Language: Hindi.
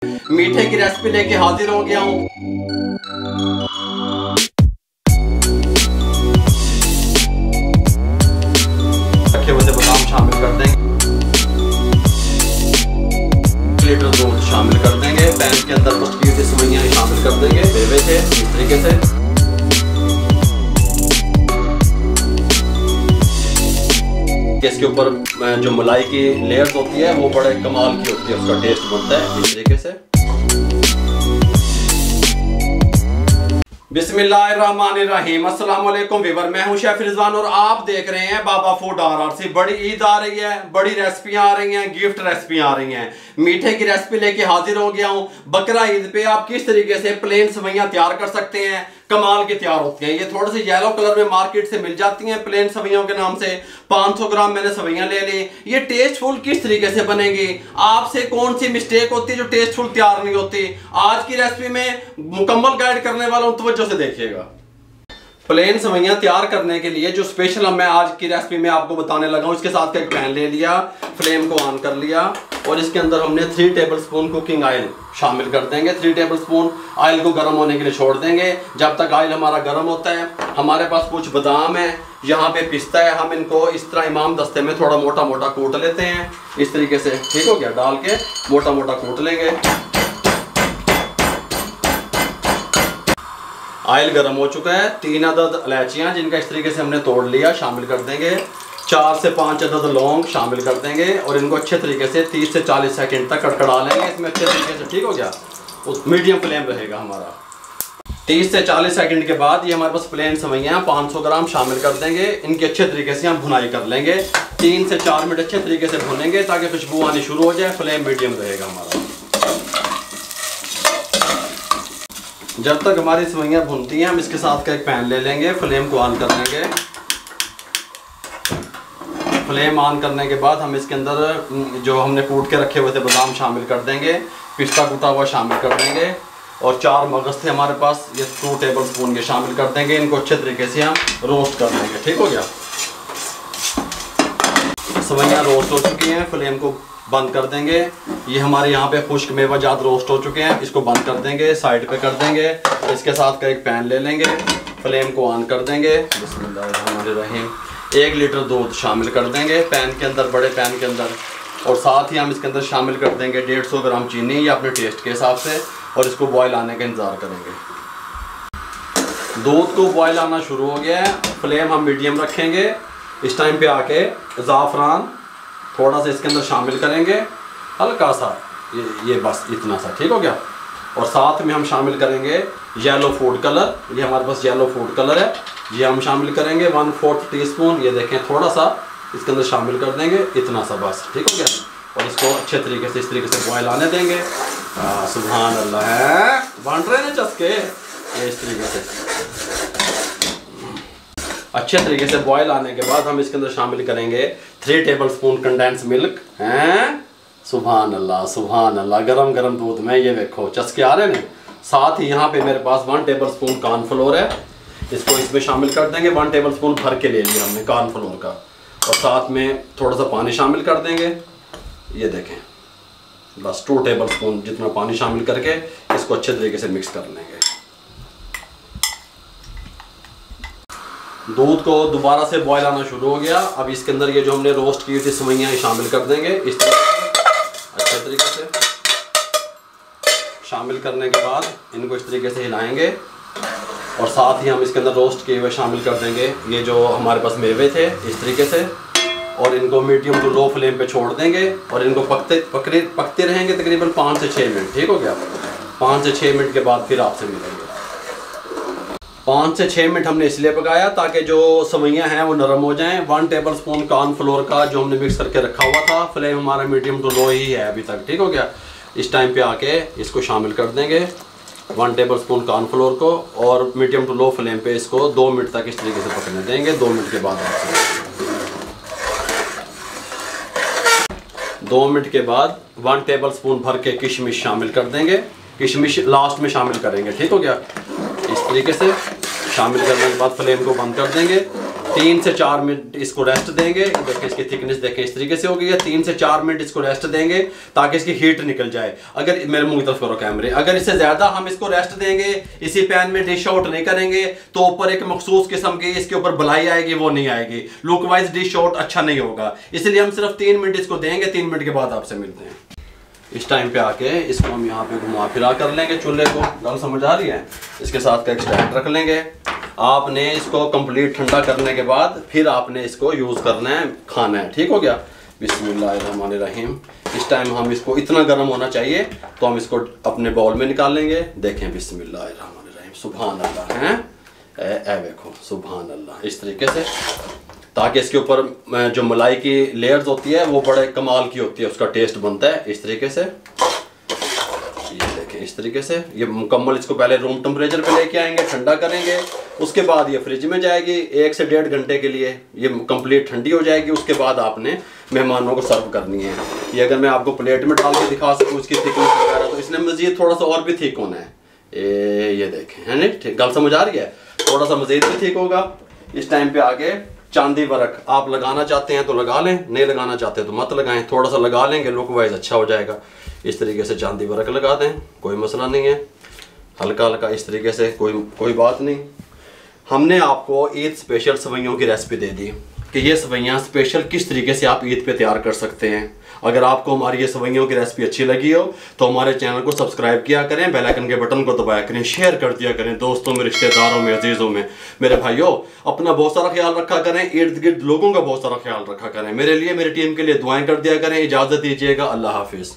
मीठे की रेसिपी लेके हाजिर हो गया हूँ। रखे हुए बादाम शामिल कर देंगे, लीटर दूध शामिल कर देंगे, पैन के अंदर पकी हुई सेवइयां शामिल कर देंगे बेवे से इस तरीके से। इसके ऊपर जो मलाई की लेयर्स होती है वो बड़े कमाल की होती है, उसका टेस्ट बनता है इस तरीके से। बिस्मिल्लाहिर्रहमानिर्रहीम, अस्सलाम वालेकुम वीवर, मैं हूं शेफ रिजवान और आप देख रहे हैं बाबा फूड RRC। बड़ी ईद आ रही है, बड़ी रेसिपियां आ रही हैं, गिफ्ट रेसिपियां आ रही हैं। मीठे की रेसिपी लेके हाजिर हो गया हूं। बकरा ईद पे आप किस तरीके से प्लेन सेवइयां तैयार कर सकते हैं, कमाल की तैयार होती हैं। ये थोड़ी सी येलो कलर में मार्केट से मिल जाती हैं प्लेन सेवइयों के नाम से। 500 ग्राम मैंने सेवइयां ले ली। ये टेस्टफुल किस तरीके से बनेगी, आपसे कौन सी मिस्टेक होती है जो टेस्टफुल तैयार नहीं होती, आज की रेसिपी में मुकम्मल गाइड करने वाला हूं, तवज्जो से देखिएगा। प्लेन सेवइयां तैयार करने के लिए जो स्पेशल मैं आज की रेसिपी में आपको बताने लगा हूं, इसके साथ का एक पैन ले लिया, फ्लेम को ऑन कर लिया और इसके अंदर हमने 3 टेबलस्पून कुकिंग ऑयल शामिल कर देंगे। 3 टेबलस्पून ऑयल को गर्म होने के लिए छोड़ देंगे। जब तक ऑयल हमारा गर्म होता है, हमारे पास कुछ बादाम है, यहाँ पे पिस्ता है, हम इनको इस तरह इमाम दस्ते में थोड़ा मोटा मोटा कूट लेते हैं इस तरीके से, ठीक हो गया। डाल के मोटा मोटा कूट लेंगे। ऑयल गर्म हो चुका है। 3 अदद इलायचियाँ जिनका इस तरीके से हमने तोड़ लिया शामिल कर देंगे। 4 से 5 अदद लौंग शामिल कर देंगे और इनको अच्छे तरीके से 30 से 40 सेकंड तक कड़कड़ा लेंगे इसमें अच्छे तरीके से, ठीक हो गया। उस मीडियम फ्लेम रहेगा हमारा। 30 से 40 सेकंड के बाद ये हमारे पास प्लेन सेवइयां 500 ग्राम शामिल कर देंगे। इनकी अच्छे तरीके से हम भुनाई कर लेंगे। 3 से 4 मिनट अच्छे तरीके से भुनेंगे ताकि खुशबू आनी शुरू हो जाए। फ्लेम मीडियम रहेगा हमारा। जब तक हमारी सेवइयां भुनती हैं, हम इसके साथ का एक पैन ले लेंगे, फ्लेम को ऑन कर लेंगे। फ्लेम ऑन करने के बाद हम इसके अंदर जो हमने कूट के रखे हुए थे बादाम शामिल कर देंगे, पिस्ता कूटा हुआ शामिल कर देंगे और 4 मगज थे हमारे पास, ये 2 टेबलस्पून के शामिल कर देंगे। इनको अच्छे तरीके से हम रोस्ट कर लेंगे, ठीक हो गया। सेवइयां रोस्ट हो चुकी हैं, फ्लेम को बंद कर देंगे। ये हमारे यहाँ पे खुश्क मेवा जात रोस्ट हो चुके हैं, इसको बंद कर देंगे, साइड पे कर देंगे। इसके साथ का एक पैन ले लेंगे, फ्लेम को ऑन कर देंगे। बिस्मिल्लाहिर्रहमानिर्रहीम। 1 लीटर दूध शामिल कर देंगे पैन के अंदर, बड़े पैन के अंदर, और साथ ही हम इसके अंदर शामिल कर देंगे 150 ग्राम चीनी या अपने टेस्ट के हिसाब से, और इसको बॉयल आने का इंतज़ार करेंगे। दूध को बॉयल आना शुरू हो गया है, फ्लेम हम मीडियम रखेंगे। इस टाइम पे आके ज़ाफ़रान थोड़ा सा इसके अंदर शामिल करेंगे, हल्का सा, ये बस इतना सा, ठीक हो गया। और साथ में हम शामिल करेंगे येलो फूड कलर, ये हमारे पास येलो फूड कलर है, ये हम शामिल करेंगे 1/4 टीस्पून। ये देखें, थोड़ा सा इसके अंदर शामिल कर देंगे, इतना सा बस, ठीक हो गया। और इसको अच्छे तरीके से इस तरीके से बॉयल आने देंगे। सुभान अल्लाह, है बन रहे हैं चस्के, ये इस तरीके से अच्छे तरीके से बॉयल आने के बाद हम इसके अंदर शामिल करेंगे 3 टेबलस्पून कंडेंस मिल्क। हैं, सुभान अल्लाह सुभान अल्लाह, गरम गरम दूध में ये देखो चस्के आ रहे हैं। साथ ही यहाँ पे मेरे पास 1 टेबलस्पून कॉर्नफ्लोर है, इसको इसमें शामिल कर देंगे। 1 टेबलस्पून भर के ले लिया हमने कॉर्नफ्लोर का, और साथ में थोड़ा सा पानी शामिल कर देंगे। ये देखें, बस 2 टेबलस्पून जितना पानी शामिल करके इसको अच्छे तरीके से मिक्स कर लेंगे। दूध को दोबारा से बॉयल आना शुरू हो गया। अब इसके अंदर ये जो हमने रोस्ट की थी सेवइयां शामिल कर देंगे इस अच्छे तरीके से। शामिल करने के बाद इनको इस तरीके से हिलाएंगे और साथ ही हम इसके अंदर रोस्ट किए हुए शामिल कर देंगे ये जो हमारे पास मेवे थे इस तरीके से, और इनको मीडियम टू लो फ्लेम पे छोड़ देंगे और इनको पकते रहेंगे तकरीबन 5 से 6 मिनट, ठीक हो गया। 5 से 6 मिनट के बाद फिर आपसे मिलेंगे। 5 से 6 मिनट हमने इसलिए पकाया ताकि जो सेवइयां हैं वो नरम हो जाएं। 1 टेबलस्पून कॉर्नफ्लोर का जो हमने मिक्स करके रखा हुआ था, फ्लेम हमारा मीडियम टू लो ही है अभी तक, ठीक हो गया। इस टाइम पे आके इसको शामिल कर देंगे 1 टेबलस्पून कॉर्नफ्लोर को, और मीडियम टू लो फ्लेम पे इसको 2 मिनट तक इस तरीके से पकने देंगे। 2 मिनट के बाद 2 मिनट के बाद 1 टेबलस्पून भर के किशमिश शामिल कर देंगे। किशमिश लास्ट में शामिल करेंगे, ठीक हो गया। इस तरीके से शामिल करने के बाद फ्लेम को बंद कर देंगे 3 से 4 मिनट इसको रेस्ट देंगे। देखें इसकी थिकनेस देखें इस तरीके से हो गई है। 3 से 4 मिनट इसको रेस्ट देंगे ताकि इसकी हीट निकल जाए। अगर मेरे मुंह की तरफ करो कैमरे, अगर इससे ज़्यादा हम इसको रेस्ट देंगे, इसी पैन में डिश आउट नहीं करेंगे तो ऊपर एक मखसूस किस्म की इसके ऊपर बलाई आएगी, वो नहीं आएगी। लुक वाइज डिश आउट अच्छा नहीं होगा, इसलिए हम सिर्फ 3 मिनट इसको देंगे। 3 मिनट के बाद आपसे मिलते हैं। इस टाइम पे आके इसको हम यहाँ पे घुमा फिरा कर लेंगे चूल्हे को। गल समझ आ रही है? इसके साथ का एक स्टैंड रख लेंगे। आपने इसको कंप्लीट ठंडा करने के बाद फिर आपने इसको यूज़ करना है, खाना है। ठीक हो गया? बिस्मिल्लाहिर्रहमानिर्रहीम। इस टाइम हम इसको इतना गर्म होना चाहिए तो हम इसको अपने बाउल में निकाल लेंगे। देखें बिस्मिल्लाहिर्रहमानिर्रहीम, सुभान अल्लाह है। ए देखो सुभान अल्लाह, इस तरीके से, ताकि इसके ऊपर जो मलाई की लेयर्स होती है वो बड़े कमाल की होती है, उसका टेस्ट बनता है इस तरीके से। ये देखें इस तरीके से, ये मुकम्मल इसको पहले रूम टेम्परेचर पे लेके आएंगे, ठंडा करेंगे। उसके बाद ये फ्रिज में जाएगी 1 से 1.5 घंटे के लिए, ये कंप्लीट ठंडी हो जाएगी। उसके बाद आपने मेहमानों को सर्व करनी है। ये अगर मैं आपको प्लेट में डाल के दिखा सकूँ इसकी थिकनेस वगैरह, तो इसने मज़ीद थोड़ा सा और भी थिक होना है। ये देखें, है नहीं? ठीक, गल समझ आ रही है? थोड़ा सा मज़ीद भी थिक होगा। इस टाइम पे आगे चांदी वर्क आप लगाना चाहते हैं तो लगा लें, नहीं लगाना चाहते तो मत लगाएं। थोड़ा सा लगा लेंगे, लुक वाइज अच्छा हो जाएगा। इस तरीके से चांदी वर्क लगा दें, कोई मसला नहीं है। हल्का हल्का इस तरीके से, कोई बात नहीं। हमने आपको ईद स्पेशल सवैयों की रेसिपी दे दी कि ये सवैयाँ स्पेशल किस तरीके से आप ईद पे तैयार कर सकते हैं। अगर आपको हमारी ये सवैयों की रेसिपी अच्छी लगी हो तो हमारे चैनल को सब्सक्राइब किया करें, बेल आइकन के बटन को दबाया करें, शेयर कर दिया करें दोस्तों में, रिश्तेदारों में, अजीज़ों में। मेरे भाइयों, अपना बहुत सारा ख्याल रखा करें, इर्द गिर्द लोगों का बहुत सारा ख्याल रखा करें। मेरे लिए, मेरी टीम के लिए दुआएं कर दिया करें। इजाज़त दीजिएगा, अल्लाह हाफिज़।